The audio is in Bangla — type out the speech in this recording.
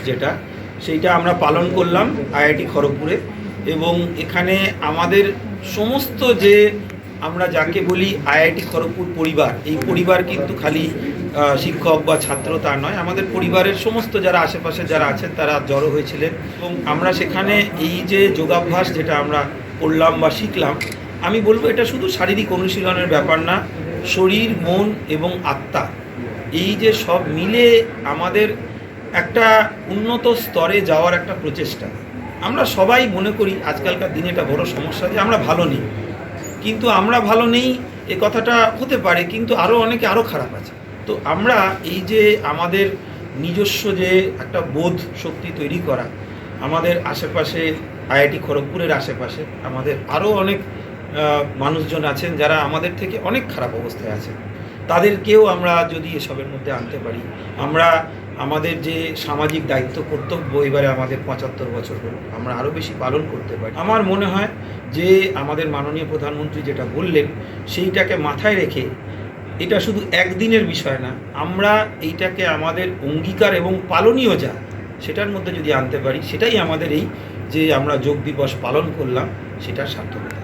যেটা সেইটা আমরা পালন করলাম আইআইটি খড়গপুরে। এবং এখানে আমাদের সমস্ত যে আমরা যাকে বলি আইআইটি খড়গপুর পরিবার, এই পরিবার কিন্তু খালি শিক্ষক বা ছাত্র তা নয়, আমাদের পরিবারের সমস্ত যারা আশেপাশে যারা আছেন তারা জড়ো হয়েছিলেন। এবং আমরা সেখানে এই যে যোগাভ্যাস যেটা আমরা করলাম বা শিখলাম, আমি বলবো এটা শুধু শারীরিক অনুশীলনের ব্যাপার না, শরীর, মন এবং আত্মা এই যে সব মিলে আমাদের একটা উন্নত স্তরে যাওয়ার একটা প্রচেষ্টা। আমরা সবাই মনে করি আজকালকার দিনে এটা বড় সমস্যা যে আমরা ভালো নেই, কিন্তু আমরা ভালো নেই এ কথাটা হতে পারে, কিন্তু আরও অনেকে আরও খারাপ আছে। তো আমরা এই যে আমাদের নিজস্ব যে একটা বোধ শক্তি তৈরি করা, আমাদের আশেপাশে আইআইটি খড়গপুরের আশেপাশে আমাদের আরও অনেক মানুষজন আছেন যারা আমাদের থেকে অনেক খারাপ অবস্থায় আছেন, তাদেরকেও আমরা যদি এসবের মধ্যে আনতে পারি, আমরা আমাদের যে সামাজিক দায়িত্ব কর্তব্য এবারে আমাদের ৭৫ বছর হলো, আমরা আরও বেশি পালন করতে পারি। আমার মনে হয় যে আমাদের মাননীয় প্রধানমন্ত্রী যেটা বললেন সেইটাকে মাথায় রেখে, এটা শুধু একদিনের বিষয় না, আমরা এইটাকে আমাদের অঙ্গীকার এবং পালনীয় যা সেটার মধ্যে যদি আনতে পারি, সেটাই আমাদের এই যে আমরা যোগ দিবস পালন করলাম সেটার সার্থকতা।